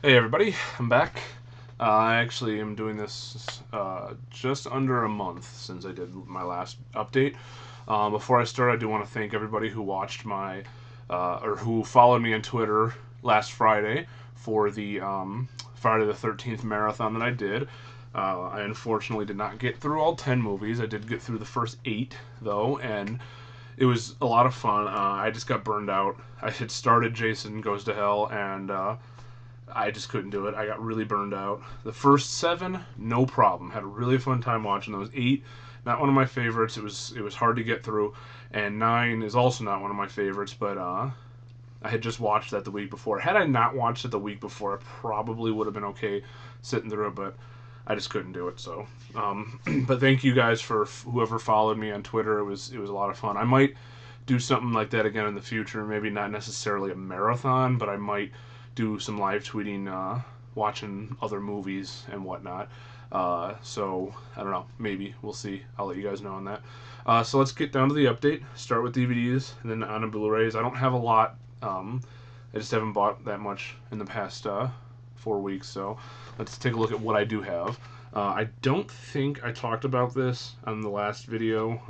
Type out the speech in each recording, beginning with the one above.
Hey everybody, I'm back. I actually am doing this just under a month since I did my last update. Before I start, I do want to thank everybody who watched my or who followed me on Twitter last Friday for the Friday the 13th marathon that I did. I unfortunately did not get through all 10 movies. I did get through the first 8 though, and it was a lot of fun. I just got burned out. I had started Jason Goes to Hell, and I just couldn't do it. I got really burned out. The first 7, no problem. Had a really fun time watching those. 8, not one of my favorites. It was hard to get through, and 9 is also not one of my favorites. But I had just watched that the week before. Had I not watched it the week before, I probably would have been okay sitting through it. But I just couldn't do it. So, but thank you guys for whoever followed me on Twitter. It was a lot of fun. I might do something like that again in the future. Maybe not necessarily a marathon, but I might do some live tweeting, watching other movies and whatnot. So I don't know. Maybe we'll see. I'll let you guys know on that. So let's get down to the update. Start with DVDs and then on to Blu-rays. I don't have a lot. I just haven't bought that much in the past 4 weeks. So let's take a look at what I do have. I don't think I talked about this on the last video,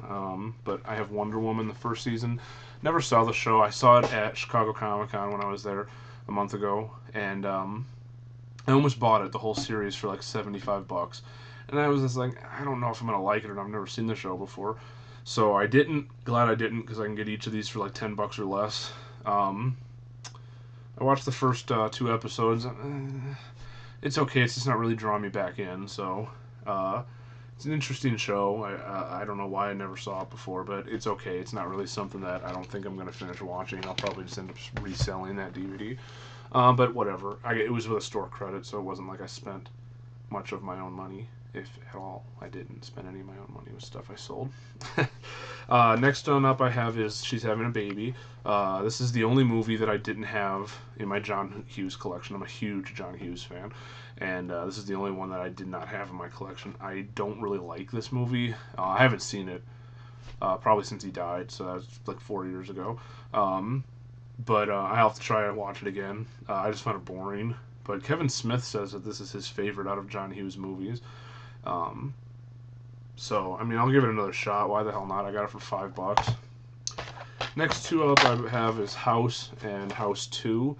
but I have Wonder Woman the first season. Never saw the show. I saw it at Chicago Comic Con when I was there a month ago, and I almost bought it, the whole series, for like $75. And I was just like, I don't know if I'm gonna like it or not. I've never seen the show before, so I didn't. Glad I didn't, because I can get each of these for like $10 or less. Um, I watched the first 2 episodes. It's okay. It's just not really drawing me back in. So it's an interesting show. I don't know why I never saw it before, but it's okay. It's not really something that I don't think I'm going to finish watching. I'll probably just end up reselling that DVD. But whatever. It was with a store credit, so it wasn't like I spent much of my own money, if at all. I didn't spend any of my own money with stuff I sold. Next on up I have is She's Having a Baby. This is the only movie that I didn't have in my John Hughes collection. I'm a huge John Hughes fan, and this is the only one that I did not have in my collection. I don't really like this movie. I haven't seen it probably since he died, so that was like 4 years ago. But I'll have to try and watch it again. I just found it boring. But Kevin Smith says that this is his favorite out of John Hughes movies. Um, so, I mean, I'll give it another shot. Why the hell not? I got it for $5. Next 2 up I have is House and House 2.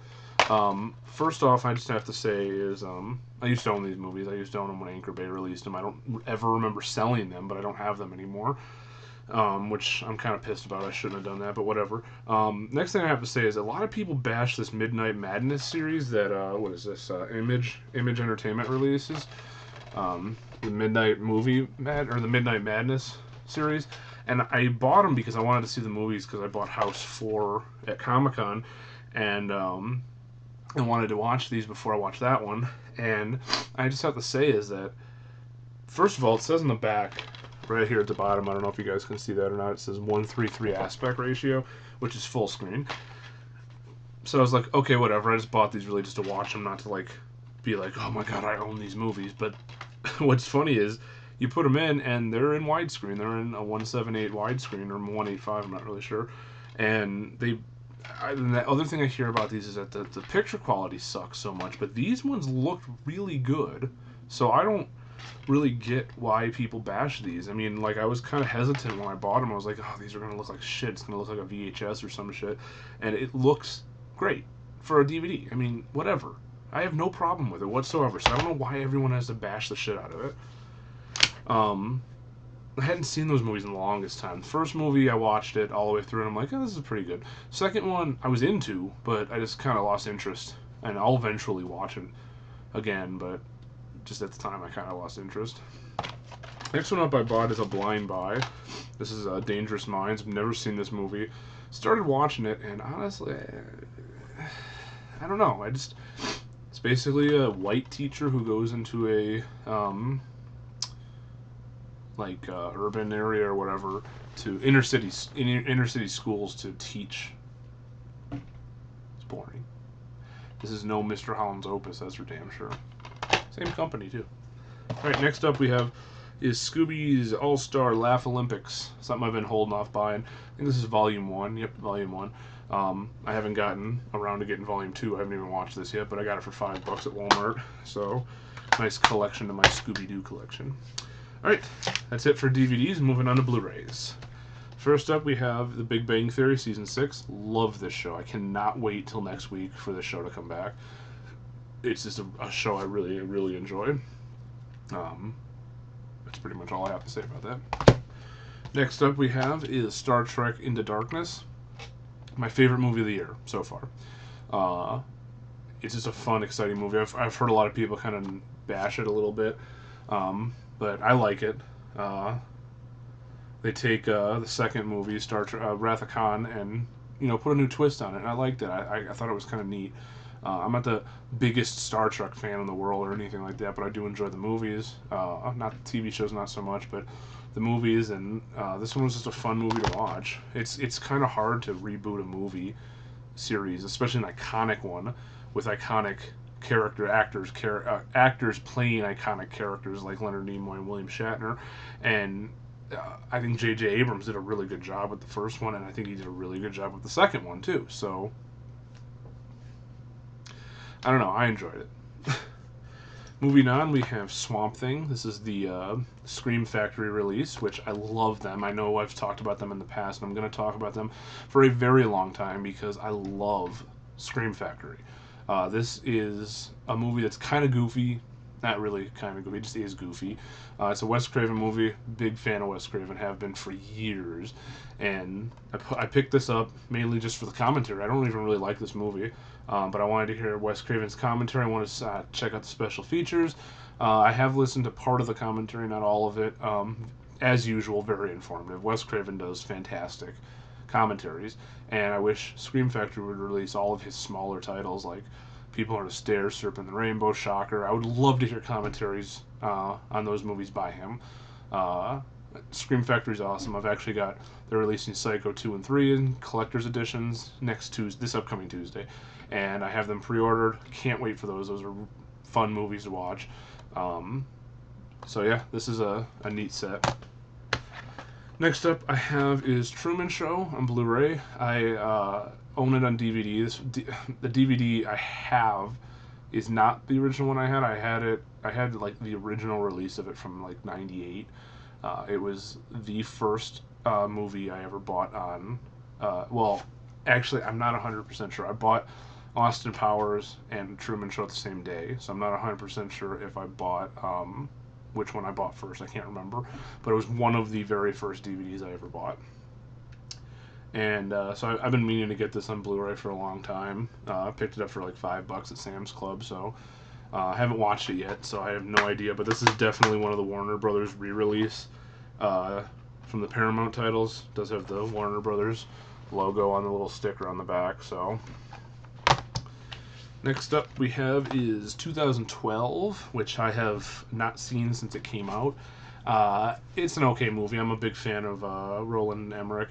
First off, I just have to say is I used to own these movies. I used to own them when Anchor Bay released them. I don't ever remember selling them, but I don't have them anymore. Which I'm kind of pissed about. I shouldn't have done that, but whatever. Next thing I have to say is a lot of people bash this Midnight Madness series that what is this Image Entertainment releases, the Midnight Movie Mad or the Midnight Madness series, and I bought them because I wanted to see the movies because I bought House 4 at Comic Con, and I wanted to watch these before I watched that one, and I just have to say is that first of all, it says in the back right here at the bottom, I don't know if you guys can see that or not, it says 1:3:3 aspect ratio, which is full screen. So I was like, okay, whatever. I just bought these really just to watch them, not to like be like, oh my god, I own these movies. But what's funny is you put them in and they're in widescreen. They're in a 178 widescreen or 185. I'm not really sure. And and the other thing I hear about these is that the picture quality sucks so much, but these ones look really good. So I don't really get why people bash these. I mean, like, I was kind of hesitant when I bought them. I was like, oh, these are going to look like shit. It's going to look like a VHS or some shit. And it looks great for a DVD. I mean, whatever. I have no problem with it whatsoever. So I don't know why everyone has to bash the shit out of it. I hadn't seen those movies in the longest time. The first movie, I watched it all the way through, and I'm like, oh, this is pretty good. Second one, I was into, but I just kind of lost interest. And I'll eventually watch it again, but just at the time, I kind of lost interest. Next one up I bought is A Blind Buy. This is Dangerous Minds. I've never seen this movie. Started watching it, and honestly, I don't know. It's basically a white teacher who goes into a urban area or whatever, to inner city schools to teach. It's boring. This is no Mr. Holland's Opus, that's for damn sure. Same company too. All right, next up we have is Scooby's AllStar Laugh Olympics. Something I've been holding off buying. I think this is Volume 1. Yep, Volume 1. I haven't gotten around to getting Volume 2. I haven't even watched this yet, but I got it for $5 at Walmart. So, nice collection to my Scooby-Doo collection. Alright, that's it for DVDs. Moving on to Blu-rays. First up, we have The Big Bang Theory Season 6. Love this show. I cannot wait till next week for the show to come back. It's just a show I really, really enjoy. That's pretty much all I have to say about that. Next up we have is Star Trek Into Darkness. My favorite movie of the year so far. It's just a fun, exciting movie. I've heard a lot of people kind of bash it a little bit, but I like it. They take the second movie, Star Trek Wrath of Khan, and put a new twist on it, and I liked it. I thought it was kind of neat. I'm not the biggest Star Trek fan in the world or anything like that, but I do enjoy the movies. Not the TV shows, not so much, but the movies. And this one was just a fun movie to watch. It's kind of hard to reboot a movie series, especially an iconic one with iconic actors playing iconic characters like Leonard Nimoy and William Shatner. And I think J.J. Abrams did a really good job with the first one, and I think he did a really good job with the second one too. So I don't know. I enjoyed it. Moving on, we have Swamp Thing. This is the Scream Factory release, which I love them. I know I've talked about them in the past, and I'm going to talk about them for a very long time because I love Scream Factory. This is a movie that's kind of goofy. Not really kind of goofy, it just is goofy. It's a Wes Craven movie. Big fan of Wes Craven, have been for years. And I picked this up mainly just for the commentary. I don't even really like this movie, but I wanted to hear Wes Craven's commentary. I wanted to check out the special features. I have listened to part of the commentary, not all of it. As usual, very informative. Wes Craven does fantastic commentaries, and I wish Scream Factory would release all of his smaller titles like People Are the Stairs, Serpent and the Rainbow, Shocker. I would love to hear commentaries on those movies by him. Scream Factory's awesome. They're releasing Psycho 2 and 3 in collector's editions this upcoming Tuesday, and I have them pre-ordered. Can't wait for those. Those are fun movies to watch. So yeah, this is a neat set. Next up I have is Truman Show on Blu-ray. I own it on DVD. The DVD I have is not the original one I had. I had like the original release of it from like '98. It was the first movie I ever bought on. Well, actually, I'm not 100% sure. I bought Austin Powers and Truman Show the same day, so I'm not 100% sure if I bought which one I bought first. I can't remember, but it was one of the very first DVDs I ever bought. And so I've been meaning to get this on Blu-ray for a long time. I picked it up for like $5 at Sam's Club, so I haven't watched it yet, so I have no idea. But this is definitely one of the Warner Brothers re-release from the Paramount titles. It does have the Warner Brothers logo on the little sticker on the back. So next up we have is 2012, which I have not seen since it came out. It's an okay movie. I'm a big fan of Roland Emmerich.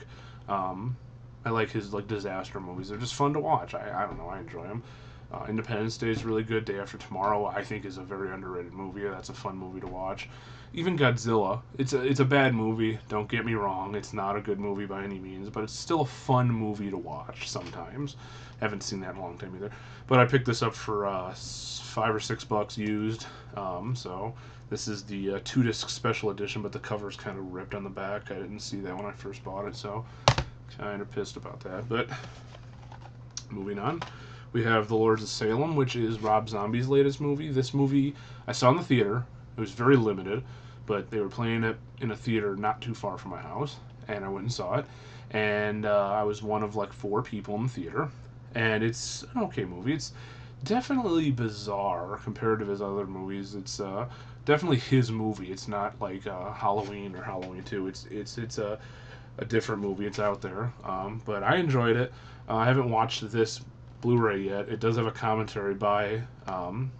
I like his disaster movies. They're just fun to watch. I don't know. I enjoy them. Independence Day is really good. Day After Tomorrow, I think, is a very underrated movie. That's a fun movie to watch. Even Godzilla. It's a bad movie. Don't get me wrong. It's not a good movie by any means, but it's still a fun movie to watch sometimes. Haven't seen that in a long time either. But I picked this up for $5 or $6 used. So this is the 2-disc special edition, but the cover's kind of ripped on the back. I didn't see that when I first bought it, so kind of pissed about that. But moving on, we have The Lords of Salem, which is Rob Zombie's latest movie. This movie I saw in the theater. It was very limited, but they were playing it in a theater not too far from my house, and I went and saw it. And I was one of like 4 people in the theater, and it's an okay movie. It's definitely bizarre compared to his other movies. It's definitely his movie. It's not like Halloween or Halloween 2. It's a different movie. It's out there, but I enjoyed it. I haven't watched this Blu-ray yet. It does have a commentary by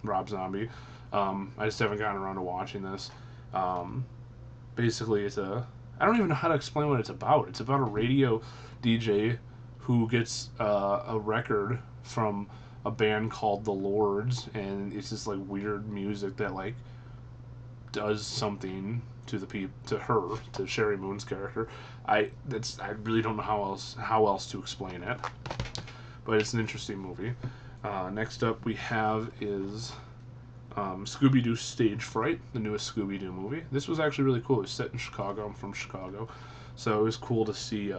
Rob Zombie. I just haven't gotten around to watching this. Basically, I don't even know how to explain what it's about. It's about a radio DJ who gets a record from a band called the Lords, and it's just like weird music that like does something to to Sherry Moon's character. I really don't know how else to explain it, but it's an interesting movie. Next up we have is Scooby-Doo Stage Fright, the newest Scooby-Doo movie. This was actually really cool. It was set in Chicago. I'm from Chicago, so it was cool to see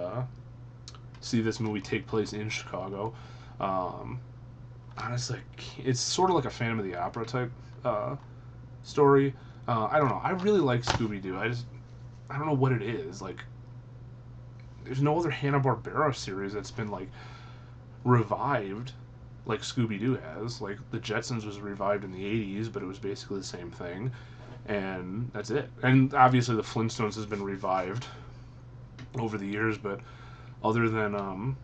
this movie take place in Chicago. Honestly, it's sort of like a Phantom of the Opera type story. I don't know. I really like Scooby-Doo. I don't know what it is. Like, there's no other Hanna-Barbera series that's been like revived like Scooby-Doo has. Like, the Jetsons was revived in the 80s, but it was basically the same thing, and that's it. And obviously the Flintstones has been revived over the years, but other than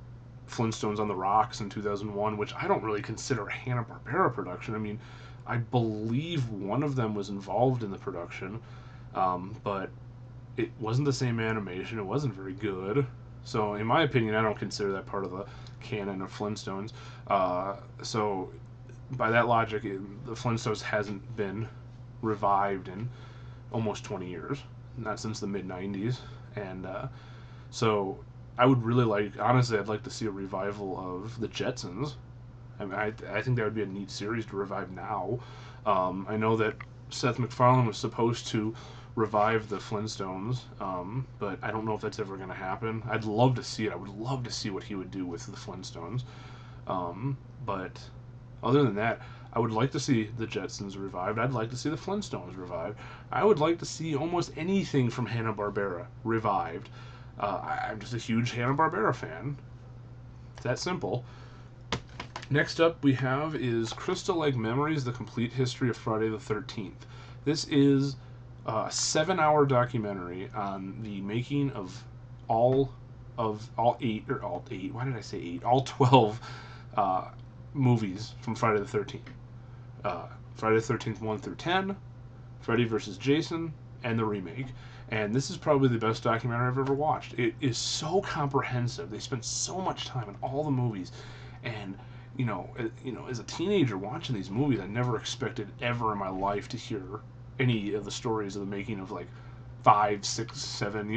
Flintstones on the Rocks in 2001, which I don't really consider a Hanna-Barbera production. I mean, I believe one of them was involved in the production, but it wasn't the same animation. It wasn't very good. So, in my opinion, I don't consider that part of the canon of Flintstones. So, by that logic, the Flintstones hasn't been revived in almost 20 years, not since the mid 90s. And so, I would really honestly, I'd like to see a revival of the Jetsons. I mean, I think that would be a neat series to revive now. I know that Seth MacFarlane was supposed to revive the Flintstones, but I don't know if that's ever going to happen. I'd love to see it. I would love to see what he would do with the Flintstones. But other than that, I would like to see the Jetsons revived. I'd like to see the Flintstones revived. I would like to see almost anything from Hanna-Barbera revived. I'm just a huge Hanna-Barbera fan. It's that simple. Next up we have is Crystal Lake Memories, The Complete History of Friday the 13th. This is a 7-hour documentary on the making of all 8, why did I say 8? All 12 movies from Friday the 13th. Friday the 13th 1 through 10, Freddy vs. Jason, and the remake. And this is probably the best documentary I've ever watched. It is so comprehensive. They spent so much time in all the movies, and as a teenager watching these movies, I never expected ever in my life to hear any of the stories of the making of like 5, 6, 7.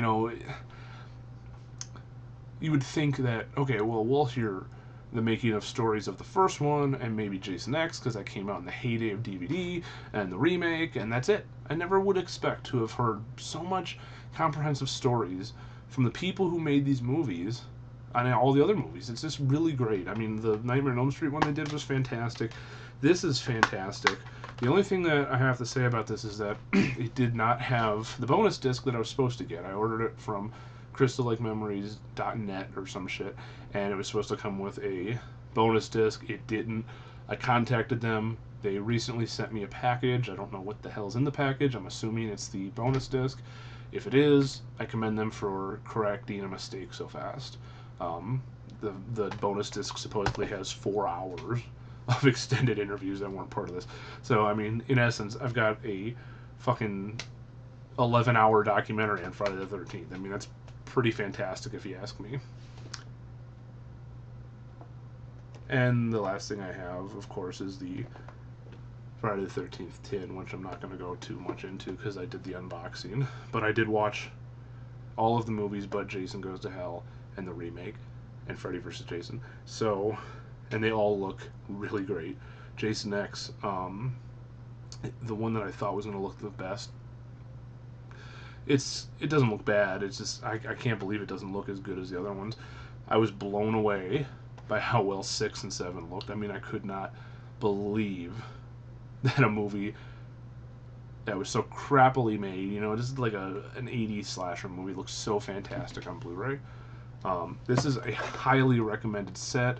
You would think that, okay, well, we'll hear the making of stories of the first one and maybe Jason X because that came out in the heyday of DVD, and the remake, and that's it. I never would expect to have heard so much comprehensive stories from the people who made these movies and all the other movies. It's just really great. I mean, the Nightmare on Elm Street one they did was fantastic. This is fantastic. The only thing that I have to say about this is that it did not have the bonus disc that I was supposed to get. I ordered it from crystalllakememories.net or some shit, and it was supposed to come with a bonus disc. It didn't. I contacted them. They recently sent me a package. I don't know what the hell's in the package. I'm assuming it's the bonus disc. If it is, I commend them for correcting a mistake so fast. The bonus disc supposedly has 4 hours of extended interviews that weren't part of this. So, I mean, in essence, I've got a fucking 11-hour documentary on Friday the 13th. I mean, that's pretty fantastic if you ask me. And the last thing I have, of course, is the Friday the 13th tin, which I'm not going to go too much into because I did the unboxing. But I did watch all of the movies but Jason Goes to Hell and the remake and Freddy vs. Jason. So, and they all look really great. Jason X, the one that I thought was going to look the best, it doesn't look bad. It's just I can't believe it doesn't look as good as the other ones. I was blown away by how well 6 and 7 looked. I mean, I could not believe that a movie that was so crappily made, just like an 80s slasher movie, looks so fantastic on Blu-ray. This is a highly recommended set.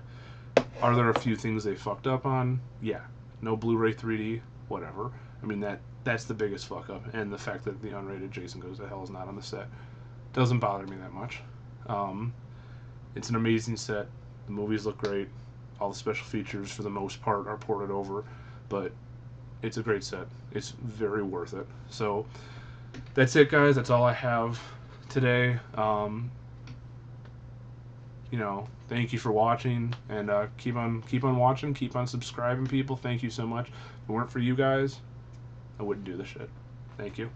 Are there a few things they fucked up on? Yeah. No Blu-ray 3D, whatever. I mean, that's the biggest fuck up, and the fact that the unrated Jason Goes to Hell is not on the set doesn't bother me that much. It's an amazing set. The movies look great. All the special features, for the most part, are ported over, but it's a great set. It's very worth it. So that's it, guys. That's all I have today. Thank you for watching, and keep on watching, keep on subscribing, people. Thank you so much. If it weren't for you guys, I wouldn't do this shit. Thank you.